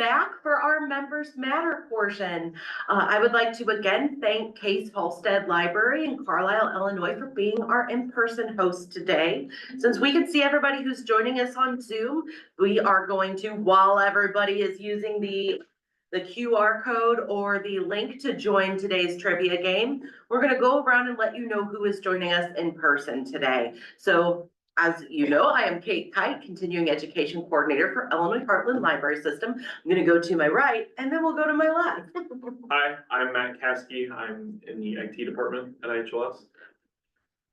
back for our Members Matter portion. I would like to again thank Case Halstead Library in Carlisle, Illinois for being our in-person host today. Since we can see everybody who's joining us on Zoom, we are going to, while everybody is using the QR code or the link to join today's trivia game, we're going to go around and let you know who is joining us in person today. So as you know, I am Kate Kite, Continuing Education Coordinator for Illinois Heartland Library System. I'm going to go to my right, and then we'll go to my left. Hi, I'm Matt Caskey. I'm in the IT department at IHLS.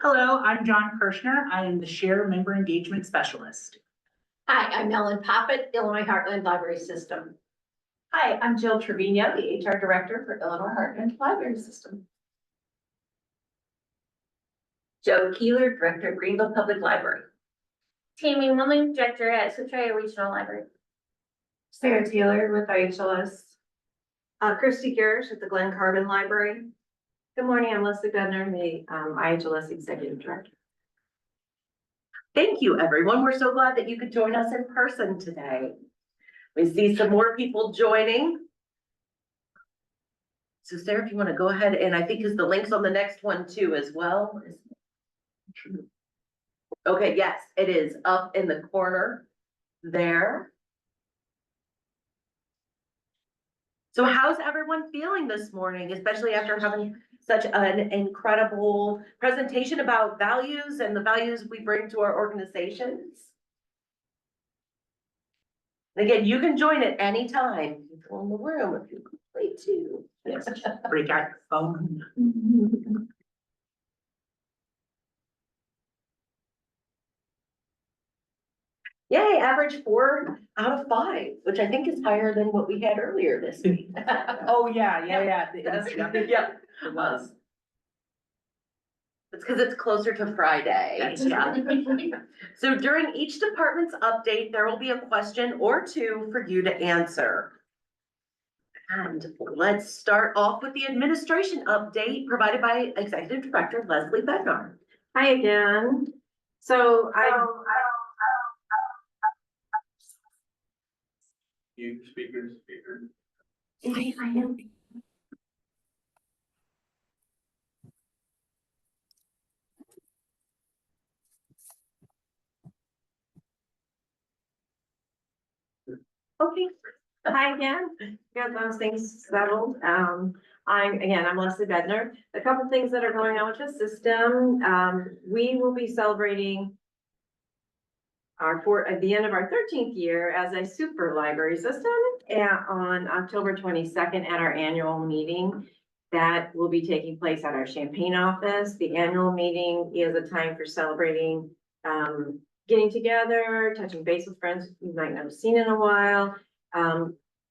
Hello, I'm John Kirshner. I am the Share Member Engagement Specialist. Hi, I'm Ellen Poppett, Illinois Heartland Library System. Hi, I'm Jill Trevino, the HR Director for Illinois Heartland Library System. Joe Keeler, Director of Greenville Public Library. Tammy Willing, Director at Centralia Regional Library. Sarah Taylor with IHLS. Christy Garrish at the Glen Carbon Library. Good morning, I'm Leslie Bednar, the IHLS Executive Director. Thank you, everyone. We're so glad that you could join us in person today. We see some more people joining. So Sarah, if you want to go ahead, and I think because the link's on the next one too as well. Okay, yes, it is up in the corner there. So how's everyone feeling this morning, especially after having such an incredible presentation about values and the values we bring to our organizations? And again, you can join at any time. People in the room if you play too. Break out your phone. Yay, average 4 out of 5, which I think is higher than what we had earlier this week. Oh, yeah. Yeah, it was. It's because it's closer to Friday. That's Yeah. So during each department's update, there will be a question or two for you to answer. And let's start off with the administration update provided by Executive Director Leslie Bednar. Hi again. So You speakers. I am. Okay, hi again. Got those things settled. I'm Leslie Bednar. A couple things that are going on with the system. We will be celebrating at the end of our 13th year as a super library system on October 22nd at our annual meeting. That will be taking place at our Champaign office. The annual meeting is a time for celebrating, getting together, touching base with friends you might not have seen in a while,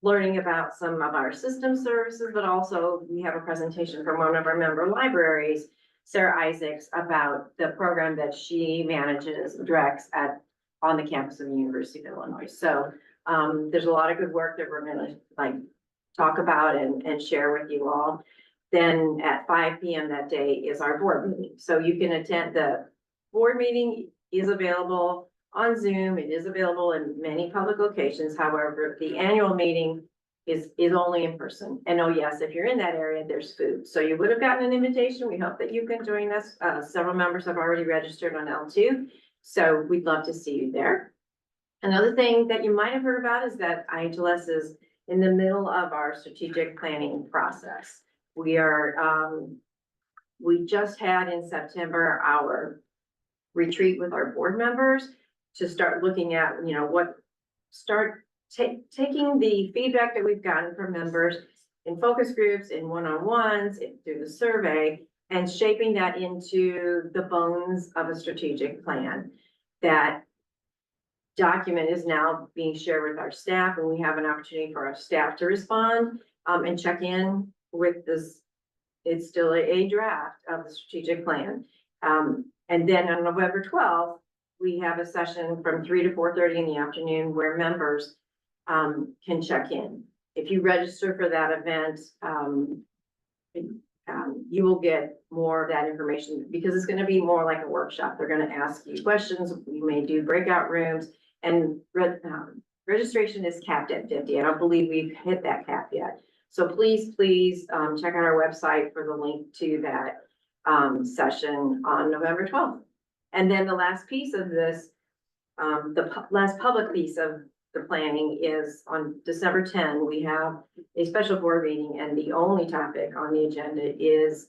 learning about some of our system services, but also we have a presentation from one of our member libraries, Sarah Isaacs, about the program that she manages, directs on the campus of the University of Illinois. So there's a lot of good work that we're gonna talk about and share with you all. Then at 5 p.m. that day is our board meeting. So you can attend. The board meeting is available on Zoom. It is available in many public locations. However, the annual meeting is only in person. And oh yes, if you're in that area, there's food. So you would have gotten an invitation. We hope that you can join us. Several members have already registered on L2. So we'd love to see you there. Another thing that you might have heard about is that IHLS is in the middle of our strategic planning process. We just had in September our retreat with our board members to start looking at, taking the feedback that we've gotten from members in focus groups, in one-on-ones, through the survey, and shaping that into the bones of a strategic plan. That document is now being shared with our staff, and we have an opportunity for our staff to respond and check in with this. It's still a draft of the strategic plan. And then on November 12th, we have a session from 3 to 4:30 in the afternoon where members can check in. If you register for that event, you will get more of that information because it's going to be more like a workshop. They're going to ask you questions. We may do breakout rooms, and registration is capped at 50. I don't believe we've hit that cap yet. So please, check out our website for the link to that, session on November 12th. And then the last piece of this, last public piece of the planning is on December 10, we have a special board meeting, and the only topic on the agenda is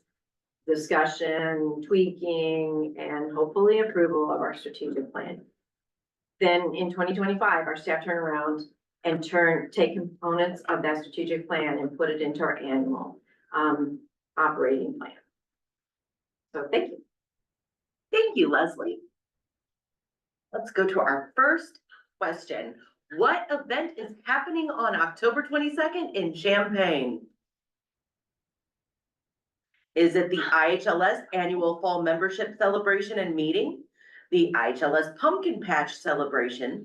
discussion, tweaking, and hopefully approval of our strategic plan. Then in 2025, our staff turn around and take components of that strategic plan and put it into our annual operating plan. So thank you. Thank you, Leslie. Let's go to our first question. What event is happening on October 22nd in Champaign? Is it the IHLS Annual Fall Membership Celebration and Meeting? The IHLS Pumpkin Patch Celebration?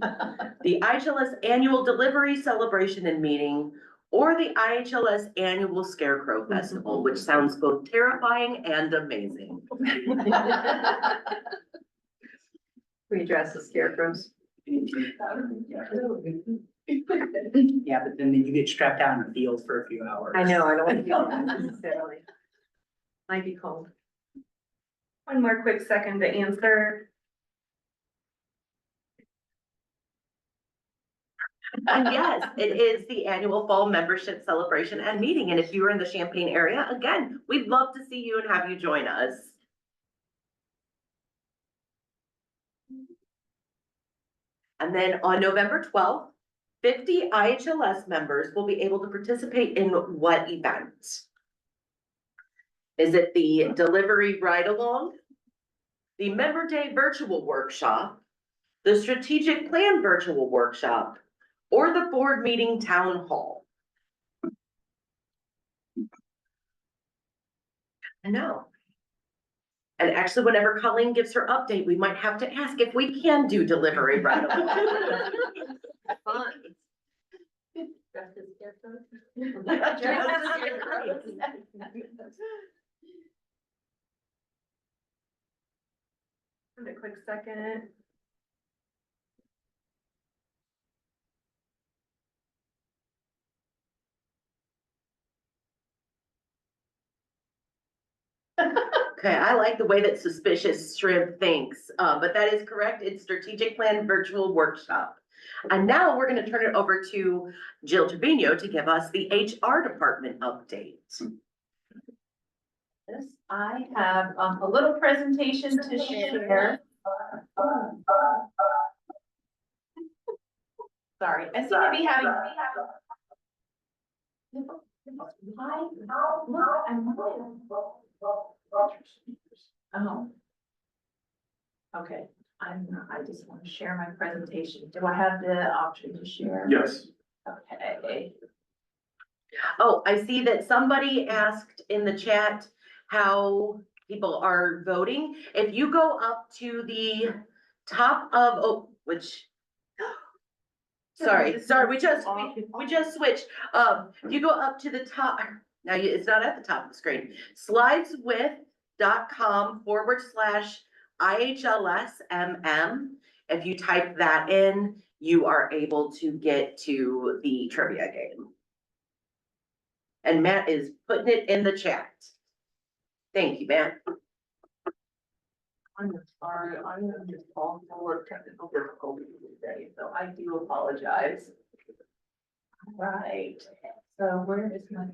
The IHLS Annual Delivery Celebration and Meeting? Or the IHLS Annual Scarecrow Festival, which sounds both terrifying and amazing? We address the scarecrows. Yeah, but then you get strapped out in the field for a few hours. I know, I don't want to feel that necessarily. Might be cold. One more quick second to answer. And yes, it is the annual fall membership celebration and meeting. And if you are in the Champaign area, again, we'd love to see you and have you join us. And then on November 12th, 50 IHLS members will be able to participate in what events? Is it the delivery ride along? The Member Day virtual workshop? The strategic plan virtual workshop? Or the board meeting town hall? I know. And actually, whenever Colleen gives her update, we might have to ask if we can do delivery right away. Fun. A quick second. Okay, I like the way that Suspicious Shrimp thinks, but that is correct. It's strategic plan virtual workshop. And now we're gonna turn it over to Jill Trevino to give us the HR department update. Yes, I have a little presentation to share. Sorry, I seem to be having. Hi, look, I'm. Oh. Okay, I just want to share my presentation. Do I have the option to share? Yes. Okay. Oh, I see that somebody asked in the chat how people are voting. If you go up to the top of, sorry, we just switched. If you go up to the top, now it's not at the top of the screen. slideswith.com/IHLSMM. If you type that in, you are able to get to the trivia game. And Matt is putting it in the chat. Thank you, Matt. I'm sorry, I'm gonna just fall forward technical difficulties today, so I do apologize. All right, so where is my?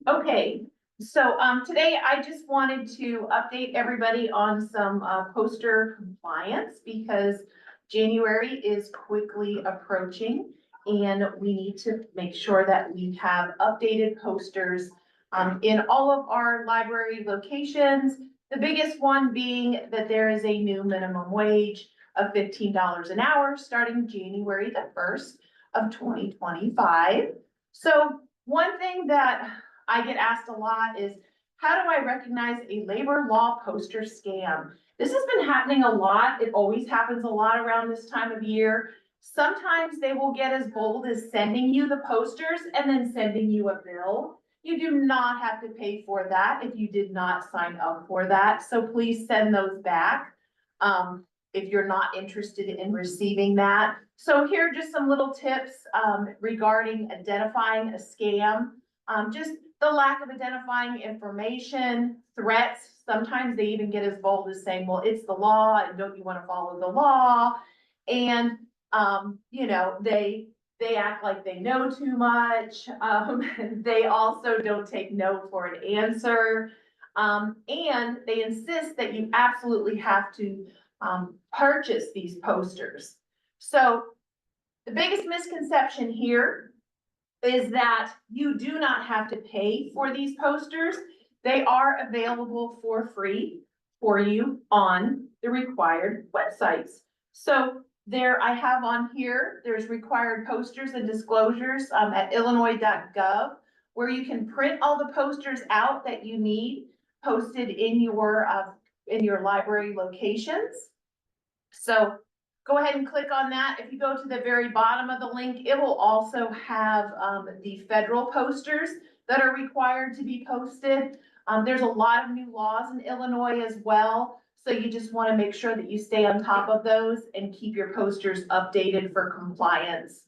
Okay, so today I just wanted to update everybody on some poster compliance because January is quickly approaching and we need to make sure that we have updated posters in all of our library locations. The biggest one being that there is a new minimum wage of $15 an hour starting January the 1st of 2025. So one thing that I get asked a lot is, how do I recognize a labor law poster scam? This has been happening a lot. It always happens a lot around this time of year. Sometimes they will get as bold as sending you the posters and then sending you a bill. You do not have to pay for that if you did not sign up for that. So please send those back. if you're not interested in receiving that. So here are just some little tips, regarding identifying a scam. Just the lack of identifying information, threats. Sometimes they even get as bold as saying, well, it's the law, and don't you want to follow the law? And, you know, they act like they know too much. They also don't take no for an answer. And they insist that you absolutely have to, purchase these posters. So the biggest misconception here is that you do not have to pay for these posters. They are available for free for you on the required websites. So there I have on here, there's required posters and disclosures at illinois.gov, where you can print all the posters out that you need posted in your library locations. So go ahead and click on that. If you go to the very bottom of the link, it will also have the federal posters that are required to be posted. There's a lot of new laws in Illinois as well. So you just want to make sure that you stay on top of those and keep your posters updated for compliance.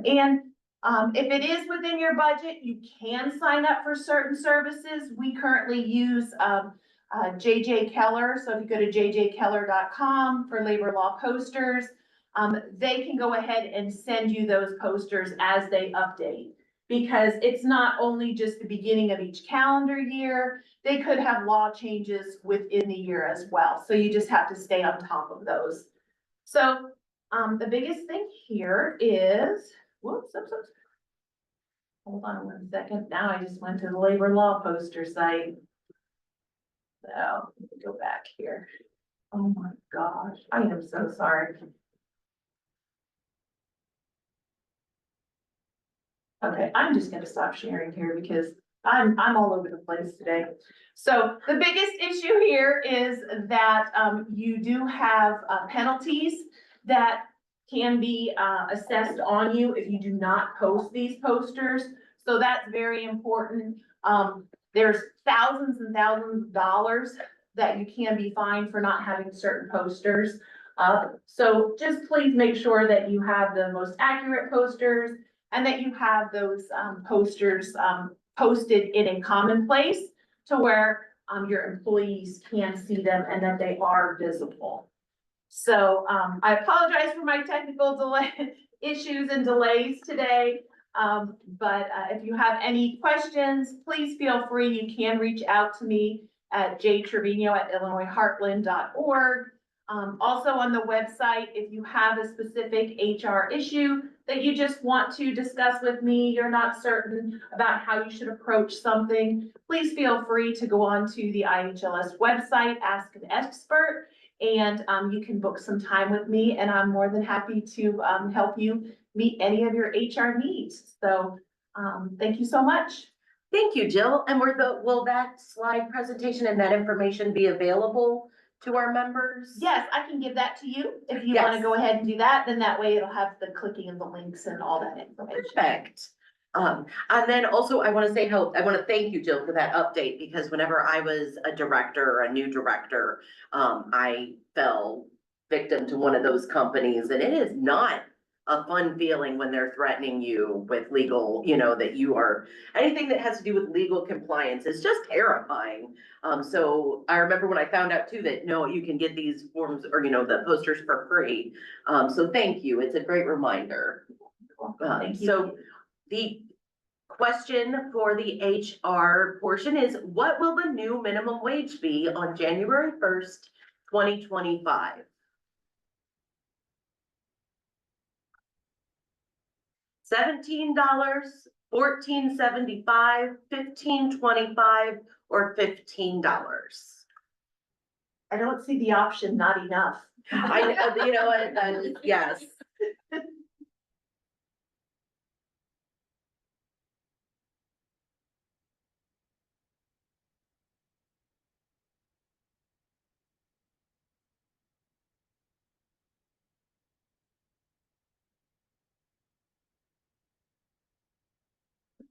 If it is within your budget, you can sign up for certain services. We currently use JJ Keller. So if you go to jjkeller.com for labor law posters, they can go ahead and send you those posters as they update. Because it's not only just the beginning of each calendar year, they could have law changes within the year as well. So you just have to stay on top of those. So the biggest thing here is, whoops. Hold on 1 second. Now I just went to the labor law poster site. So let me go back here. Oh my gosh, I am so sorry. Okay, I'm just gonna stop sharing here because I'm all over the place today. So the biggest issue here is that you do have penalties that can be assessed on you if you do not post these posters. So that's very important. There's thousands and thousands of dollars that you can be fined for not having certain posters. So just please make sure that you have the most accurate posters and that you have those posters posted in a common place to where your employees can see them and that they are visible. So I apologize for my technical delay issues and delays today. But if you have any questions, please feel free. You can reach out to me at jtrevino@illinoisheartland.org. Also on the website, if you have a specific HR issue that you just want to discuss with me, you're not certain about how you should approach something, please feel free to go on to the IHLS website, Ask an Expert, and you can book some time with me, and I'm more than happy to help you meet any of your HR needs. So thank you so much. Thank you, Jill. And will that slide presentation and that information be available to our members? Yes, I can give that to you. If you want to Yes. go ahead and do that, then that way it'll have the clicking of the links and all that information. Perfect. And then also I want to thank you, Jill, for that update, because whenever I was a director or a new director, I fell victim to one of those companies, and it is not a fun feeling when they're threatening you with legal, that you are, anything that has to do with legal compliance is just terrifying. So I remember when I found out too that no, you can get these forms or, the posters for free. So thank you. It's a great reminder. Thank you. So the question for the HR portion is, what will the new minimum wage be on January 1st, 2025? $17, $14.75, $15.25, or $15? I don't see the option, not enough. Yes.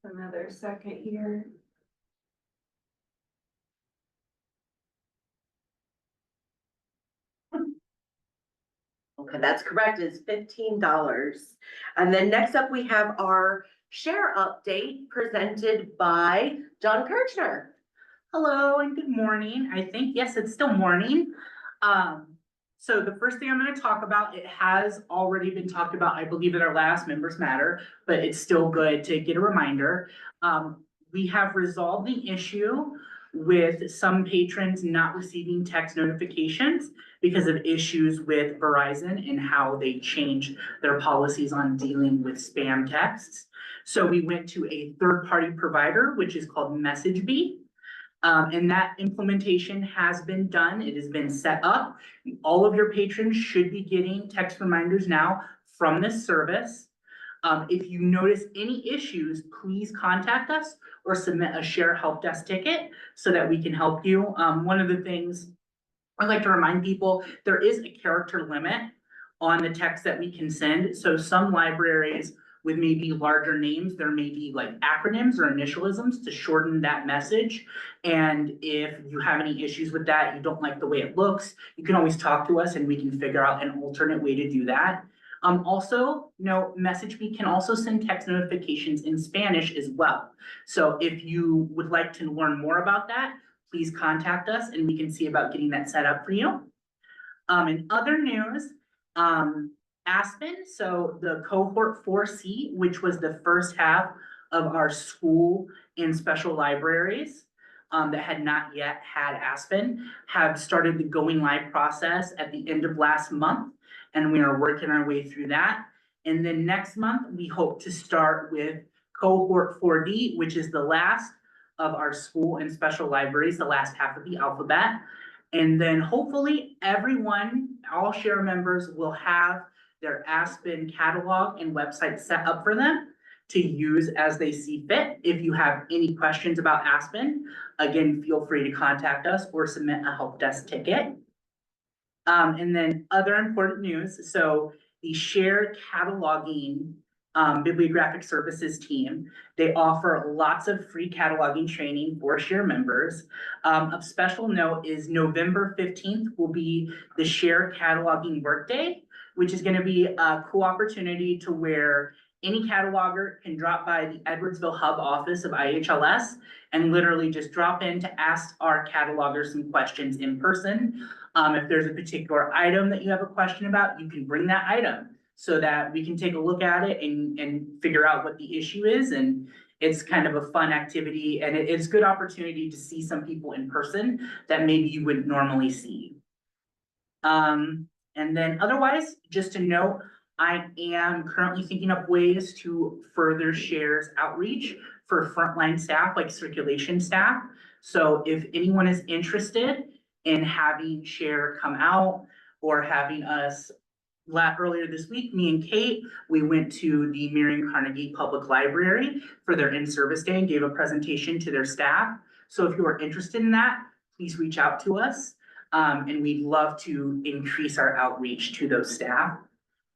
Another second here. Okay, that's correct, it's $15. And then next up, we have our share update presented by John Kirchner. Hello and good morning. I think, yes, it's still morning. So the first thing I'm gonna talk about, it has already been talked about, I believe, at our last Members Matter, but it's still good to get a reminder. We have resolved the issue with some patrons not receiving text notifications because of issues with Verizon and how they changed their policies on dealing with spam texts. So we went to a third-party provider, which is called MessageBee. And that implementation has been done. It has been set up. All of your patrons should be getting text reminders now from this service. If you notice any issues, please contact us or submit a share help desk ticket so that we can help you. One of the things I'd like to remind people, there is a character limit on the text that we can send. So some libraries with maybe larger names, there may be like acronyms or initialisms to shorten that message. And if you have any issues with that, you don't like the way it looks, you can always talk to us and we can figure out an alternate way to do that. Also, MessageBee can also send text notifications in Spanish as well. So if you would like to learn more about that, please contact us and we can see about getting that set up for you. In other news, Aspen, so the cohort 4C, which was the first half of our school and special libraries that had not yet had Aspen, have started the going live process at the end of last month, and we are working our way through that. And then next month, we hope to start with cohort 4D, which is the last of our school and special libraries, the last half of the alphabet. And then hopefully everyone, all share members, will have their Aspen catalog and website set up for them to use as they see fit. If you have any questions about Aspen, again, feel free to contact us or submit a help desk ticket. And then other important news, so the share cataloging bibliographic services team, they offer lots of free cataloging training for share members. Of special note is November 15th will be the share cataloging workday, which is going to be a cool opportunity to where any cataloger can drop by the Edwardsville Hub office of IHLS and literally just drop in to ask our catalogers some questions in person. If there's a particular item that you have a question about, you can bring that item so that we can take a look at it and figure out what the issue is. And it's kind of a fun activity and it's a good opportunity to see some people in person that maybe you wouldn't normally see. And then otherwise, just to note, I am currently thinking of ways to further shares outreach for frontline staff, like circulation staff. So if anyone is interested in having share come out or having us, earlier this week, me and Kate, we went to the Marion Carnegie Public Library for their in-service day and gave a presentation to their staff. So if you are interested in that, please reach out to us. And we'd love to increase our outreach to those staff.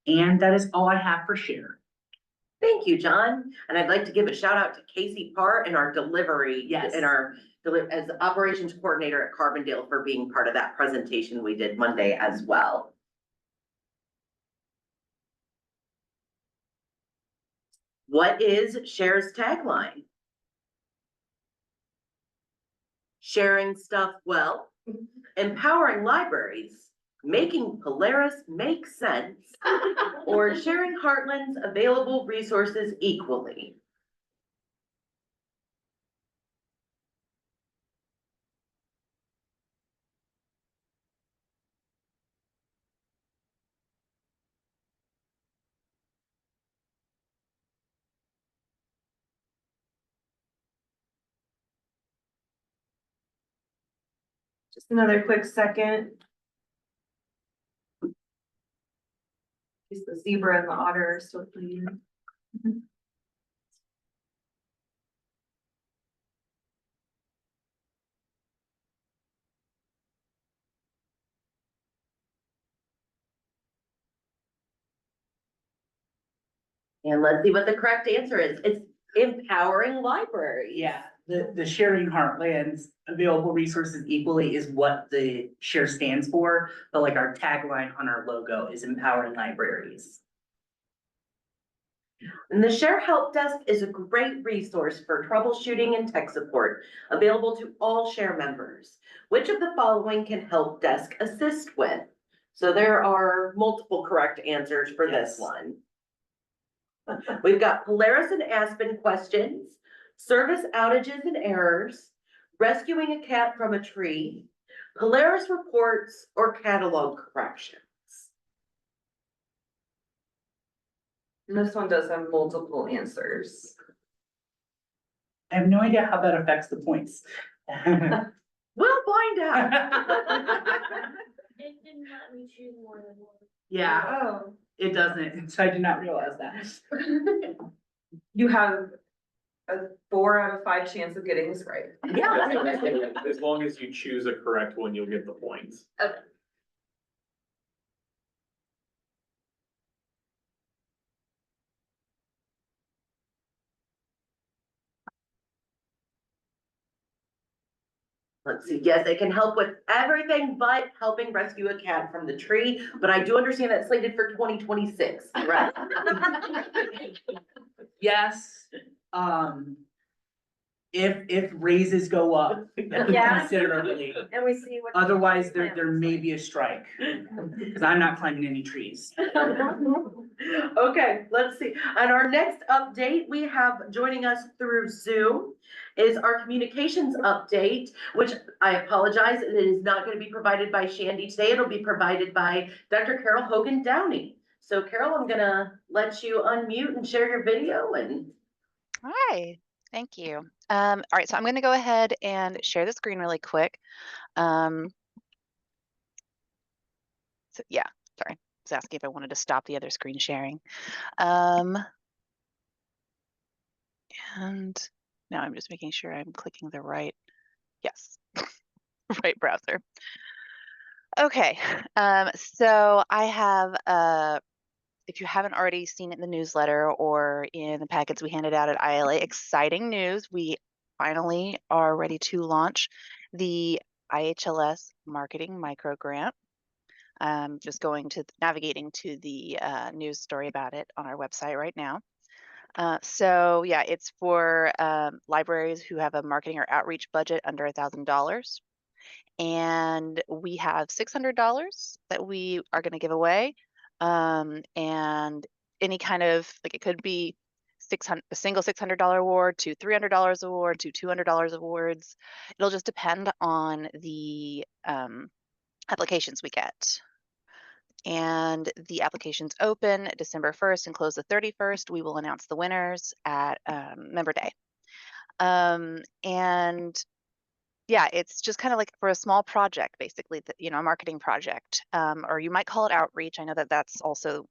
And that is all I have for share. Thank you, John. And I'd like to give a shout out to Casey Part and our delivery. Yes. And as the operations coordinator at Carbondale for being part of that presentation we did Monday as well. What is Share's tagline? Sharing stuff well, empowering libraries, making Polaris make sense, or sharing Heartland's available resources equally. Just another quick second. Is the zebra and the otter are still playing? And let's see what the correct answer is. It's empowering libraries. Yeah, The Sharing Heartlands Available Resources Equally is what the share stands for, but like our tagline on our logo is empowering libraries. And the Share Help Desk is a great resource for troubleshooting and tech support, available to all Share members. Which of the following can Help Desk assist with? So there are multiple correct answers for this Yes. one. We've got Polaris and Aspen questions, service outages and errors, rescuing a cat from a tree, Polaris reports, or catalog corrections. This one does have multiple answers. I have no idea how that affects the points. We'll find out. It didn't let me choose more than one. Yeah, Oh. it doesn't, so I did not realize that. You have a 4 out of 5 chance of getting this right. Yeah. As long as you choose a correct one, you'll get the points. Let's see, yes, it can help with everything but helping rescue a cat from the tree, but I do understand that's slated for 2026, right? Yes, if raises go up Yeah. considerably, And we see what. otherwise there may be a strike. Cause I'm not climbing any trees. Okay, let's see. And our next update, we have joining us through Zoom is our communications update, which I apologize, it is not going to be provided by Shandy today. It'll be provided by Dr. Carol Hogan Downey. So Carol, I'm gonna let you unmute and share your video and. Hi, thank you. All right, so I'm going to go ahead and share the screen really quick. So yeah, sorry, I was asking if I wanted to stop the other screen sharing. And now I'm just making sure I'm clicking the right, yes, right browser. Okay, so I have, if you haven't already seen it in the newsletter or in the packets we handed out at ILA, exciting news. We finally are ready to launch the IHLS Marketing Micro Grant. Just navigating to the news story about it on our website right now. So yeah, it's for libraries who have a marketing or outreach budget under $1,000. And we have $600 that we are going to give away. And any kind of, like, it could be a single $600 award to $300 award to $200 awards. It'll just depend on the applications we get. And the applications open December 1st and close the 31st. We will announce the winners at Member Day. And yeah, it's just kind of like for a small project, basically, a marketing project, or you might call it outreach. I know that that's also,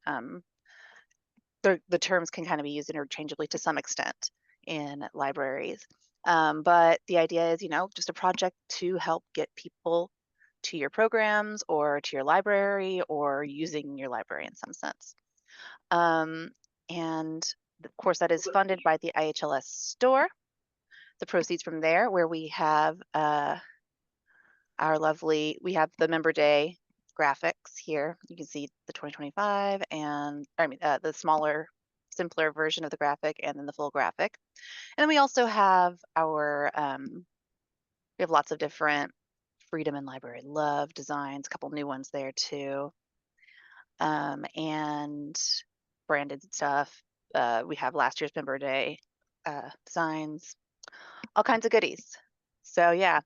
the terms can kind of be used interchangeably to some extent in libraries. But the idea is, just a project to help get people to your programs or to your library or using your library in some sense. And of course, that is funded by the IHLS store. The proceeds from there, where we have we have the Member Day graphics here. You can see the 2025 and the smaller, simpler version of the graphic and then the full graphic. And then we also have we have lots of different Freedom and Library Love designs, a couple new ones there too. And branded stuff. We have last year's Member Day designs, all kinds of goodies. So yeah,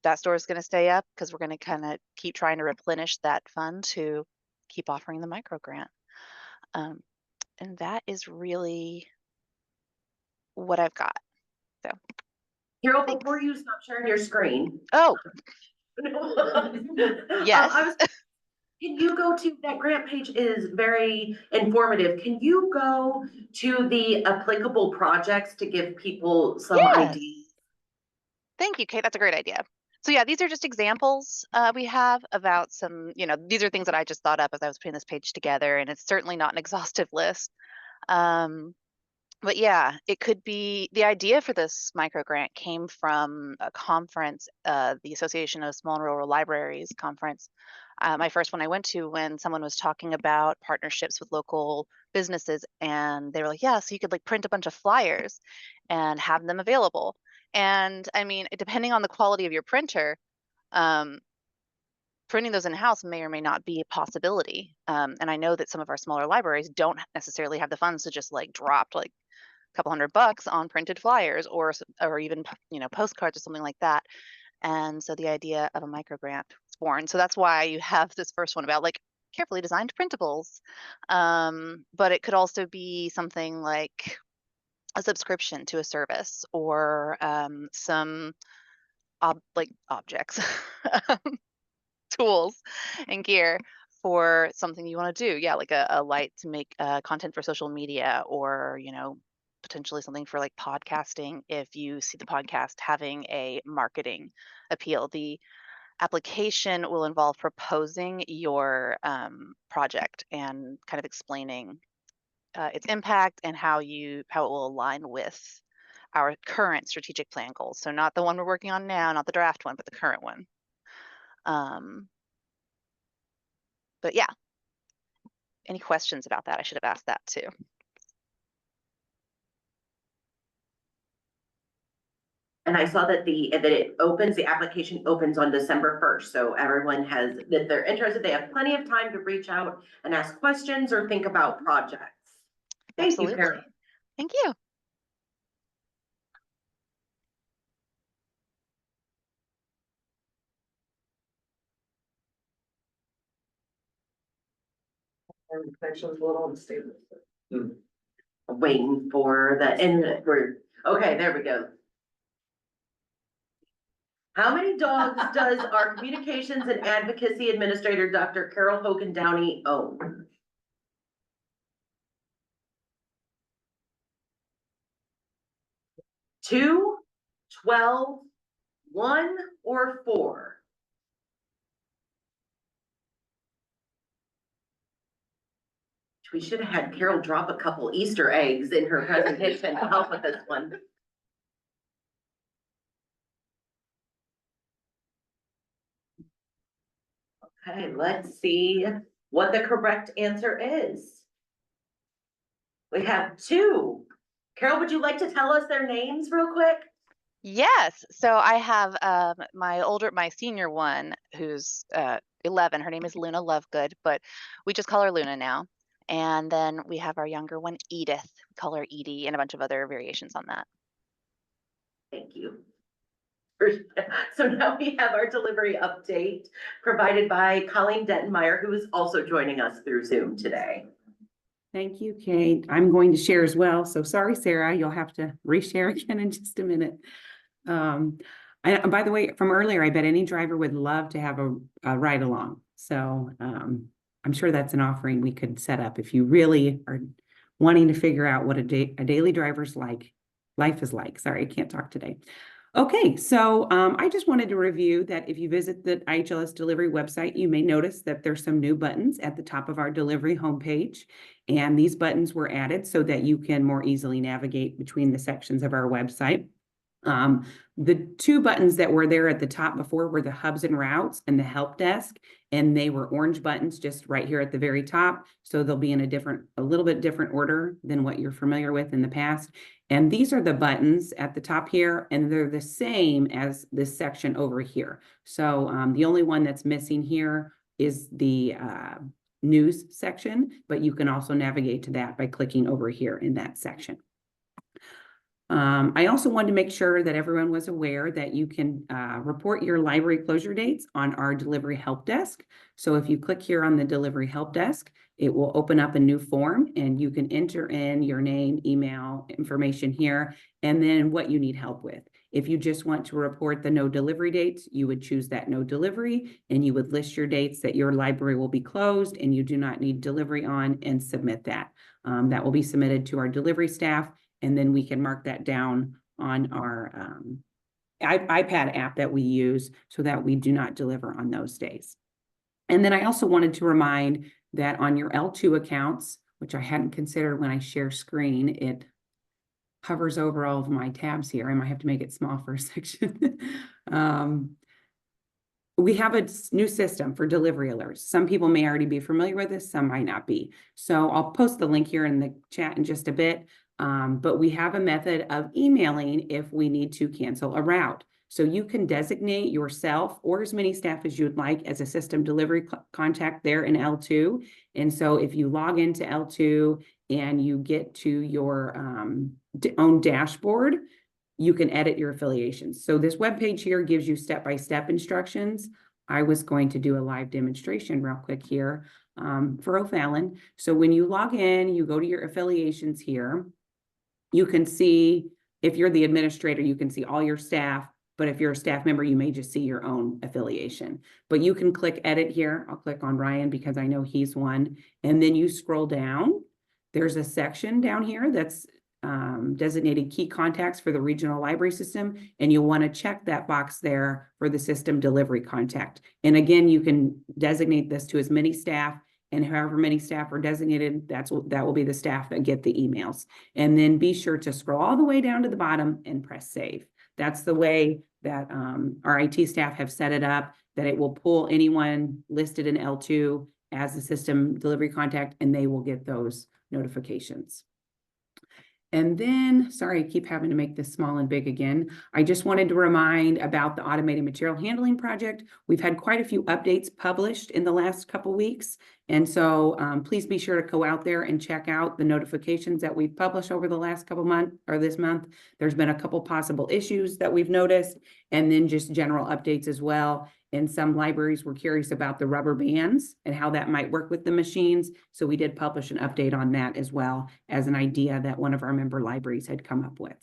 that store is going to stay up because we're going to kind of keep trying to replenish that fund to keep offering the micro grant. And that is really what I've got. So Carol, thanks. before you stop sharing your screen. Oh, yes. Can you go to that grant page is very informative. Can you go to the applicable projects to give people some ideas? Thank you, Kate. That's a great idea. So yeah, these are just examples we have about some, these are things that I just thought up as I was putting this page together, and it's certainly not an exhaustive list. But yeah, it could be, the idea for this micro grant came from a conference, the Association of Small and Rural Libraries conference. My first one I went to, when someone was talking about partnerships with local businesses, and they were like, yeah, so you could like print a bunch of flyers and have them available. And I mean, depending on the quality of your printer, printing those in-house may or may not be a possibility. And I know that some of our smaller libraries don't necessarily have the funds to just like drop like couple $100 on printed flyers or even, you know, postcards or something like that. And so the idea of a micro grant was born. So that's why you have this first one about like carefully designed printables. But it could also be something like a subscription to a service, or some objects, tools and gear for something you want to do. Yeah, like a light to make content for social media, or, you know, potentially something for like podcasting if you see the podcast having a marketing appeal. The application will involve proposing your project and kind of explaining its impact and how it will align with our current strategic plan goals. So not the one we're working on now, not the draft one, but the current one. But yeah, any questions about that? I should have asked that too. And I saw that the application opens on December 1st. So everyone has, that they're interested, they have plenty of time to reach out and ask questions or think about projects. Thank you, Absolutely. Karen. Thank you. Connection's a little unstable. Waiting for the end. Okay, there we go. How many dogs does our Communications and Advocacy Administrator, Dr. Carol Hogan Downey, own? Two, 12, 1, or 4? We should have had Carol drop a couple Easter eggs in her presentation to help with this one. Okay, let's see what the correct answer is. We have 2. Carol, would you like to tell us their names real quick? Yes. So I have my senior one, who's 11. Her name is Luna Lovegood, but we just call her Luna now. And then we have our younger one, Edith. We call her Edie, and a bunch of other variations on that. Thank you. So now we have our delivery update provided by Colleen Dettenmeyer, who is also joining us through Zoom today. Thank you, Kate. I'm going to share as well. So sorry, Sarah, you'll have to reshare again in just a minute. By the way, from earlier, I bet any driver would love to have a ride along. So I'm sure that's an offering we could set up if you really are wanting to figure out what a daily driver's life is like. Sorry, I can't talk today. Okay, so I just wanted to review that if you visit the IHLS delivery website, you may notice that there's some new buttons at the top of our delivery homepage. And these buttons were added so that you can more easily navigate between the sections of our website. The 2 buttons that were there at the top before were the hubs and routes and the help desk, and they were orange buttons just right here at the very top. So they'll be in a little bit different order than what you're familiar with in the past. And these are the buttons at the top here, and they're the same as this section over here. So the only one that's missing here is the news section, but you can also navigate to that by clicking over here in that section. I also wanted to make sure that everyone was aware that you can report your library closure dates on our delivery help desk. So if you click here on the delivery help desk, it will open up a new form and you can enter in your name, email information here, and then what you need help with. If you just want to report the no delivery dates, you would choose that no delivery, and you would list your dates that your library will be closed and you do not need delivery on, and submit that. That will be submitted to our delivery staff, and then we can mark that down on our iPad app that we use so that we do not deliver on those days. And then I also wanted to remind that on your L2 accounts, which I hadn't considered when I share screen, it hovers over all of my tabs here. I might have to make it small for a section. We have a new system for delivery alerts. Some people may already be familiar with this, some might not be. So I'll post the link here in the chat in just a bit. But we have a method of emailing if we need to cancel a route. So you can designate yourself or as many staff as you'd like as a system delivery contact there in L2. And so if you log into L2 and you get to your own dashboard, you can edit your affiliations. So this webpage here gives you step-by-step instructions. I was going to do a live demonstration real quick here for O'Fallon. So when you log in, you go to your affiliations here. You can see, if you're the administrator, you can see all your staff. But if you're a staff member, you may just see your own affiliation. But you can click edit here. I'll click on Ryan because I know he's one. And then you scroll down. There's a section down here that's designated key contacts for the regional library system, and you'll want to check that box there for the system delivery contact. And again, you can designate this to as many staff, and however many staff are designated, that will be the staff that get the emails. And then be sure to scroll all the way down to the bottom and press save. That's the way that our IT staff have set it up, that it will pull anyone listed in L2 as the system delivery contact, and they will get those notifications. And then, sorry, I keep having to make this small and big again. I just wanted to remind about the automated material handling project. We've had quite a few updates published in the last couple weeks. And so please be sure to go out there and check out the notifications that we've published over the last couple months or this month. There's been a couple possible issues that we've noticed, and then just general updates as well. And some libraries were curious about the rubber bands and how that might work with the machines. So we did publish an update on that as well as an idea that one of our member libraries had come up with.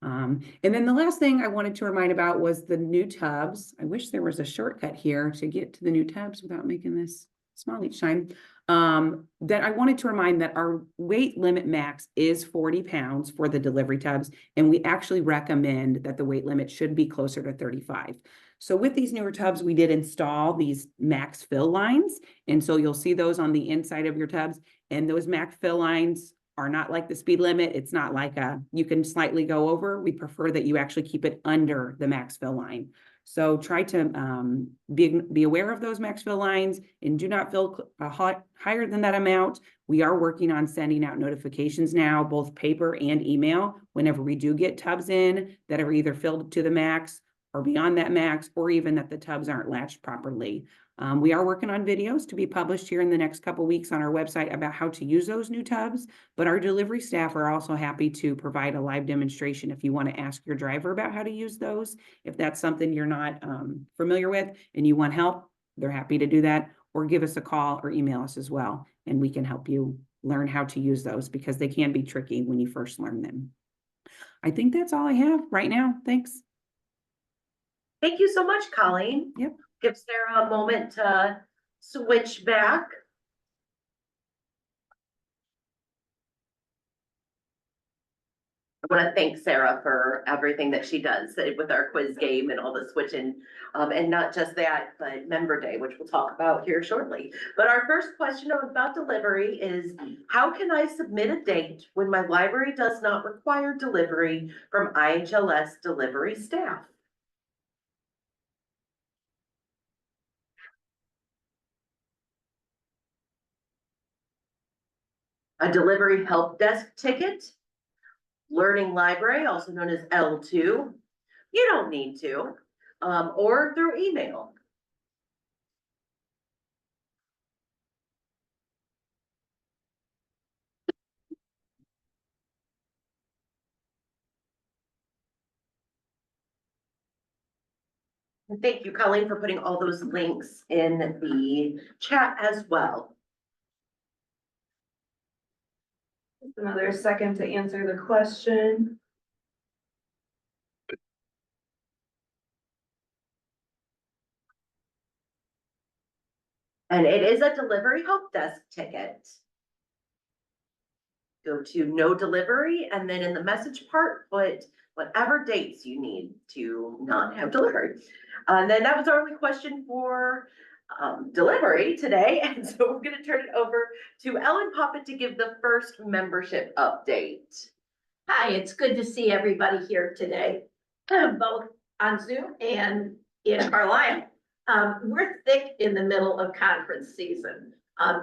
And then the last thing I wanted to remind about was the new tubs. I wish there was a shortcut here to get to the new tubs without making this small each time. That I wanted to remind that our weight limit max is 40 pounds for the delivery tubs. And we actually recommend that the weight limit should be closer to 35. So with these newer tubs, we did install these max fill lines. And so you'll see those on the inside of your tubs. And those max fill lines are not like the speed limit. It's not like you can slightly go over. We prefer that you actually keep it under the max fill line. So try to be aware of those max fill lines and do not fill higher than that amount. We are working on sending out notifications now, both paper and email, whenever we do get tubs in that are either filled to the max or beyond that max, or even that the tubs aren't latched properly. We are working on videos to be published here in the next couple weeks on our website about how to use those new tubs, but our delivery staff are also happy to provide a live demonstration if you want to ask your driver about how to use those. If that's something you're not familiar with and you want help, they're happy to do that, or give us a call or email us as well, and we can help you learn how to use those because they can be tricky when you first learn them. I think that's all I have right now. Thanks. Thank you so much, Colleen. Yep. Give Sarah a moment to switch back. I want to thank Sarah for everything that she does with our quiz game and all the switching. And not just that, but Member Day, which we'll talk about here shortly. But our first question about delivery is, how can I submit a date when my library does not require delivery from IHLS delivery staff? A delivery help desk ticket, learning library, also known as L2. You don't need to, or through email. And thank you, Colleen, for putting all those links in the chat as well. Another second to answer the question. And it is a delivery help desk ticket. Go to no delivery, and then in the message part, put whatever dates you need to not have delivered. And then that was our only question for delivery today. And so we're going to turn it over to Ellen Poppet to give the first membership update. Hi, it's good to see everybody here today, both on Zoom and in Carlisle. We're thick in the middle of conference season.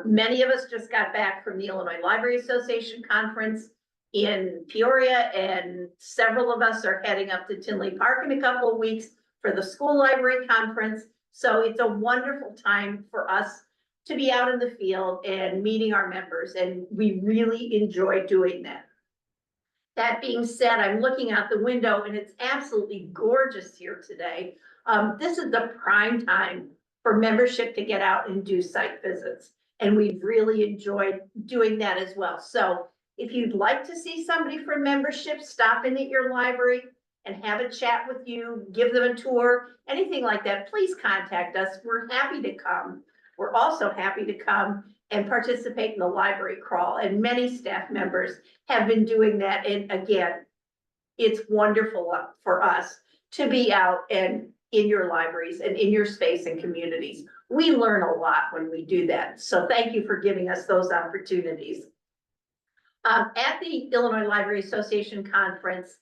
Many of us just got back from the Illinois Library Association conference in Peoria, and several of us are heading up to Tinley Park in a couple of weeks for the school library conference. So it's a wonderful time for us to be out in the field and meeting our members, and we really enjoy doing that. That being said, I'm looking out the window and it's absolutely gorgeous here today. This is the prime time for membership to get out and do site visits. And we've really enjoyed doing that as well. So if you'd like to see somebody from membership, stop in at your library and have a chat with you, give them a tour, anything like that, please contact us. We're happy to come. We're also happy to come and participate in the library crawl. And many staff members have been doing that. And again, it's wonderful for us to be out and in your libraries and in your space and communities. We learn a lot when we do that. So thank you for giving us those opportunities. At the Illinois Library Association conference,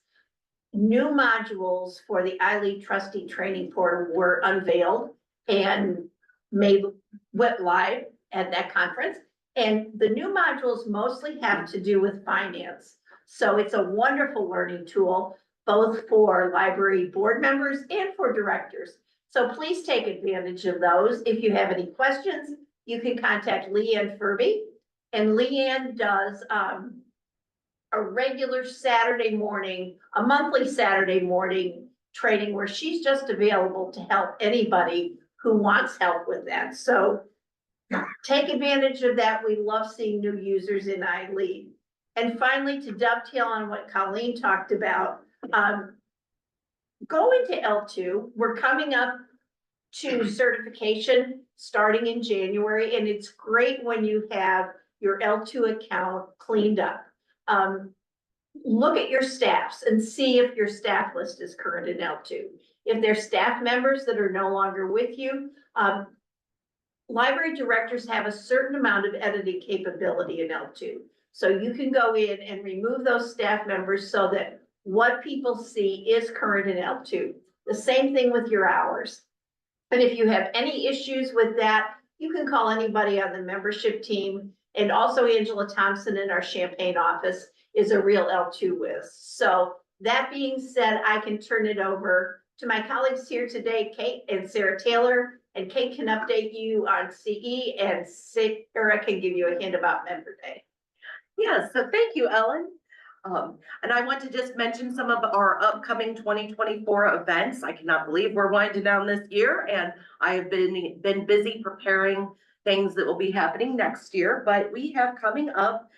new modules for the IHLS Trustee Training Portal were unveiled and went live at that conference. And the new modules mostly have to do with finance. So it's a wonderful learning tool, both for library board members and for directors. So please take advantage of those. If you have any questions, you can contact Leanne Furby. And Leanne does a regular Saturday morning, a monthly Saturday morning training where she's just available to help anybody who wants help with that. So take advantage of that. We love seeing new users in IHLS. And finally, to dovetail on what Colleen talked about, going to L2, we're coming up to certification starting in January, and it's great when you have your L2 account cleaned up. Look at your staffs and see if your staff list is current in L2. If there's staff members that are no longer with you, library directors have a certain amount of editing capability in L2. So you can go in and remove those staff members so that what people see is current in L2. The same thing with your hours. And if you have any issues with that, you can call anybody on the membership team. And also Angela Thompson in our Champaign office is a real L2 whiz. So that being said, I can turn it over to my colleagues here today, Kate and Sarah Taylor. And Kate can update you on CE, and Sarah can give you a hint about Member Day. Yes, so thank you, Ellen. And I want to just mention some of our upcoming 2024 events. I cannot believe we're winding down this year, and I have been busy preparing things that will be happening next year. But we have coming up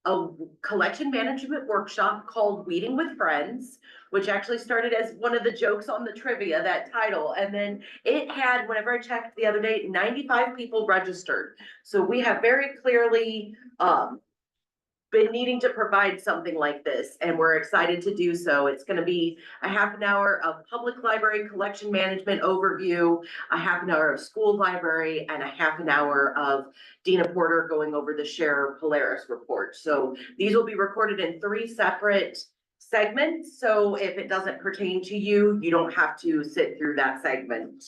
a collection management workshop called Weeding with Friends, which actually started as one of the jokes on the trivia, that title. And then it had, whenever I checked the other day, 95 people registered. So we have very clearly been needing to provide something like this, and we're excited to do so. It's going to be a half an hour of public library collection management overview, a half an hour of school library, and a half an hour of Dina Porter going over the Share Polaris report. So these will be recorded in 3 separate segments. So if it doesn't pertain to you, you don't have to sit through that segment.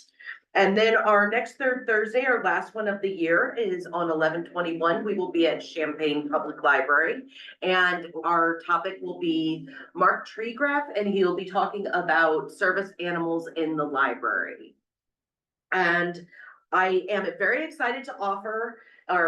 And then our next third Thursday, our last one of the year, is on 11/21. We will be at Champaign Public Library, and our topic will be Mark Treegraff, and he'll be talking about service animals in the library. And I am very excited to offer,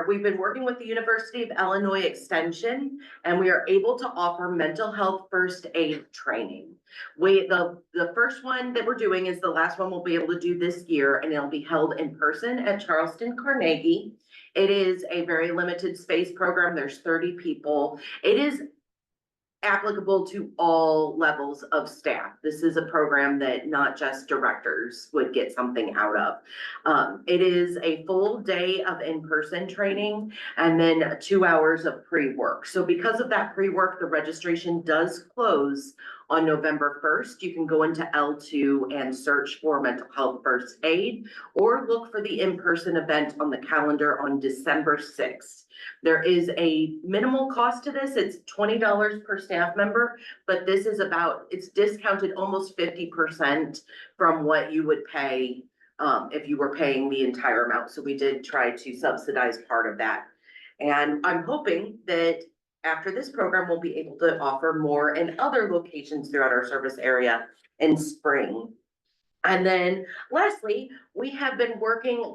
we've been working with the University of Illinois Extension, and we are able to offer mental health first aid training. The first one that we're doing is the last one we'll be able to do this year, and it'll be held in person at Charleston Carnegie. It is a very limited space program. There's 30 people. It is applicable to all levels of staff. This is a program that not just directors would get something out of. It is a full day of in-person training and then 2 hours of pre-work. So because of that pre-work, the registration does close on November 1st. You can go into L2 and search for mental health first aid, or look for the in-person event on the calendar on December 6th. There is a minimal cost to this. It's $20 per staff member, but this is it's discounted almost 50% from what you would pay if you were paying the entire amount. So we did try to subsidize part of that. And I'm hoping that after this program, we'll be able to offer more in other locations throughout our service area in spring. And then lastly, we have been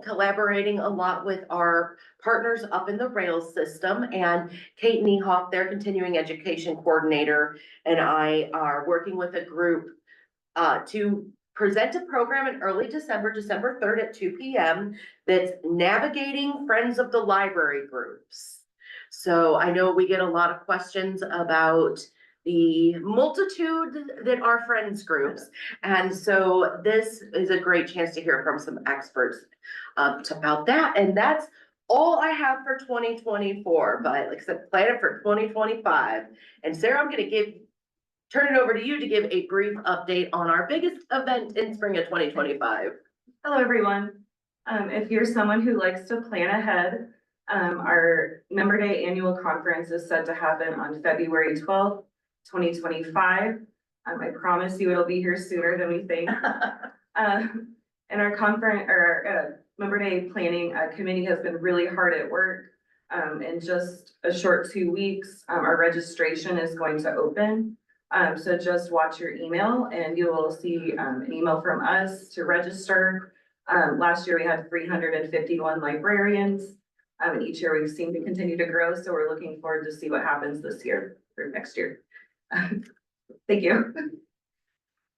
collaborating a lot with our partners up in the rails system, and Kate Niehoff, their continuing education coordinator, and I are working with a group to present a program in early December, December 3rd at 2 p.m. that's navigating Friends of the Library groups. So I know we get a lot of questions about the multitude that are friends groups. And so this is a great chance to hear from some experts about that. And that's all I have for 2024, but like I said, plan it for 2025. And Sarah, I'm gonna turn it over to you to give a brief update on our biggest event in spring of 2025. Hello, everyone. If you're someone who likes to plan ahead, our Member Day annual conference is set to happen on February 12th, 2025. I promise you it'll be here sooner than we think. And our conference or Member Day planning committee has been really hard at work. In just a short 2 weeks, our registration is going to open. So just watch your email and you will see an email from us to register. Last year we had 351 librarians. And each year we've seen to continue to grow. So we're looking forward to see what happens this year or next year. Thank you.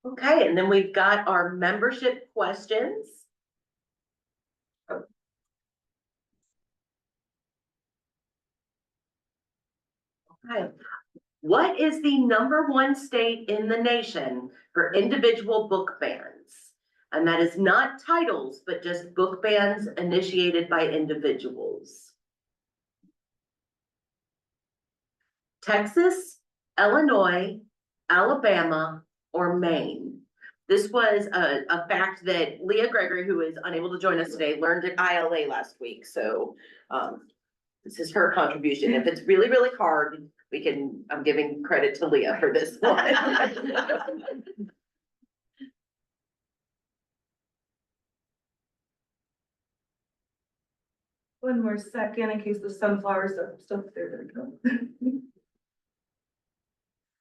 Okay, and then we've got our membership questions. Okay. What is the #1 state in the nation for individual book bans? And that is not titles, but just book bans initiated by individuals. Texas, Illinois, Alabama, or Maine? This was a fact that Leah Gregory, who is unable to join us today, learned at ILA last week. So this is her contribution. If it's really, really hard, I'm giving credit to Leah for this one. One more second in case the sunflowers are still there. We go.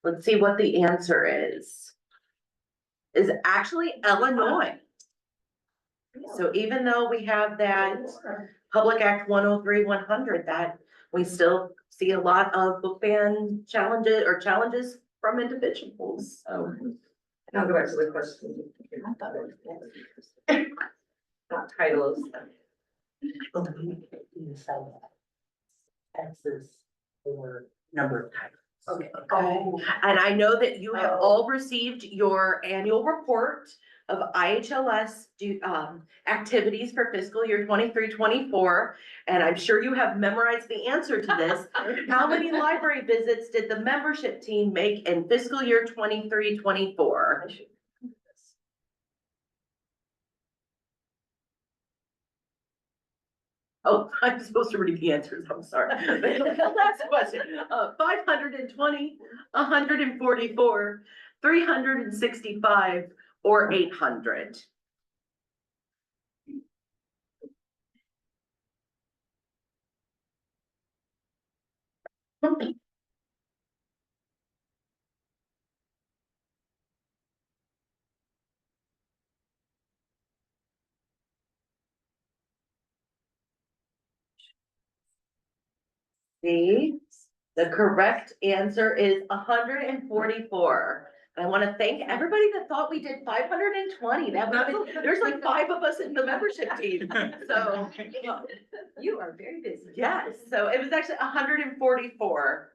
Let's see what the answer is. Is actually Illinois. So even though we have that Public Act 103-100, that we still see a lot of book ban challenges from individuals. So And I'll go back to the question. Not titles. Texas or number of titles. Okay. And I know that you have all received your annual report of IHLS activities for fiscal year 23-24. And I'm sure you have memorized the answer to this. How many library visits did the membership team make in fiscal year 23-24? Oh, I'm supposed to read the answers, I'm sorry. Last question, 520, 144, 365, or 800? The correct answer is 144. I want to thank everybody that thought we did 520. There's like 5 of us in the membership team. So You are very busy. yes, so it was actually 144.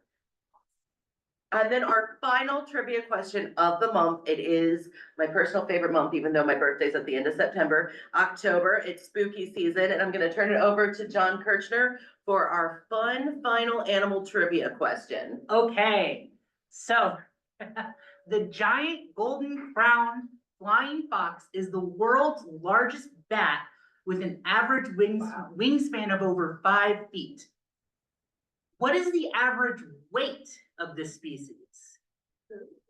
And then our final trivia question of the month. It is my personal favorite month, even though my birthday's at the end of September, October. It's spooky season, and I'm going to turn it over to John Kirchner for our fun final animal trivia question. Okay, so the giant golden crowned flying fox is the world's largest bat with an average wingspan of over 5 feet. what is the average weight of this species?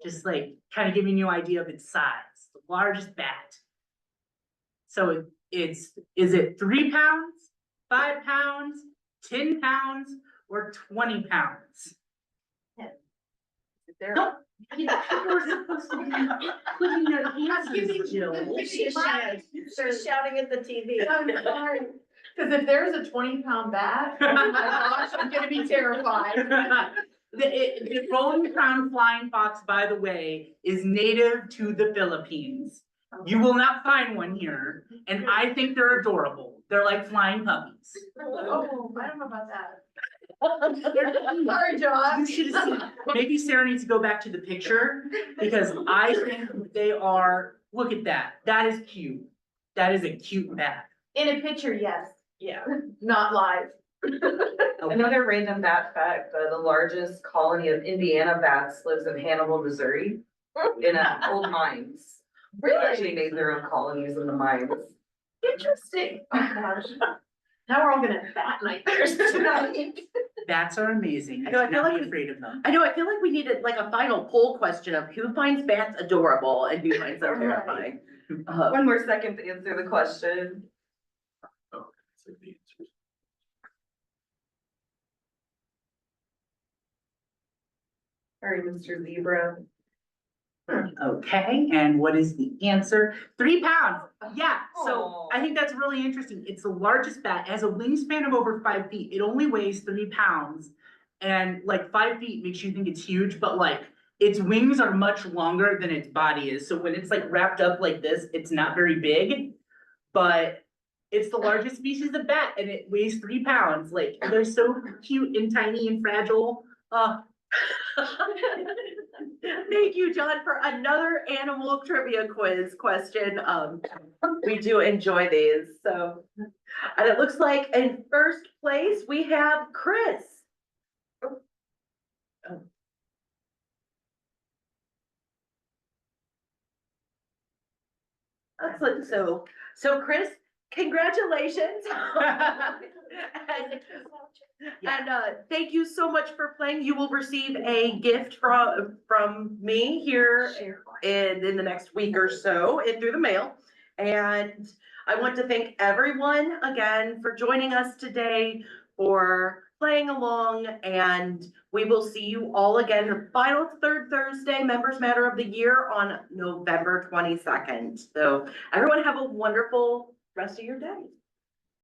Just like kind of giving you an idea of its size, the largest bat. So is it 3 pounds, 5 pounds, 10 pounds, or 20 pounds? Don't, you know, people are supposed to be putting their answers, Jill. She's shouting at the TV. I'm sorry, cause if there's a 20-pound bat, oh my gosh, I'm gonna be terrified. The rolling crown flying fox, by the way, is native to the Philippines. You will not find one here, and I think they're adorable. They're like flying puppies. Oh, I don't know about that. Sorry, John. You should have seen, maybe Sarah needs to go back to the picture, because I think they are, look at that, that is cute. That is a cute bat. In a picture, yes, Yeah. not live. Another random bat fact, the largest colony of Indiana bats lives in Hannibal, Missouri, in old mines. They actually made their own colonies in the mines. Interesting. Oh, gosh. Now we're all gonna have bat nightmares tonight. Bats are amazing. I know, I I feel cannot like be afraid of them. I know, I feel like we needed like a final poll question of who finds bats adorable and who finds them terrifying. One more second to answer the question. Oh, so the answers. Sorry, Mr. Zebra. Okay, and what is the answer? 3 pounds. Yeah, so Aw. I think that's really interesting. It's the largest bat. It has a wingspan of over 5 feet. It only weighs 3 pounds. And like 5 feet makes you think it's huge, but like its wings are much longer than its body is. So when it's like wrapped up like this, it's not very big. But it's the largest species of bat and it weighs 3 pounds. Like they're so cute and tiny and fragile. Thank you, John, for another animal trivia quiz question. We do enjoy these, so. And it looks like in first place, we have Chris. Oh. Excellent, so Chris, congratulations. And thank you so much for playing. You will receive a gift from me here in the next week or so and through the mail. And I want to thank everyone again for joining us today, for playing along, and we will see you all again the final third Thursday Members Matter of the year on November 22nd. So everyone have a wonderful rest of your day.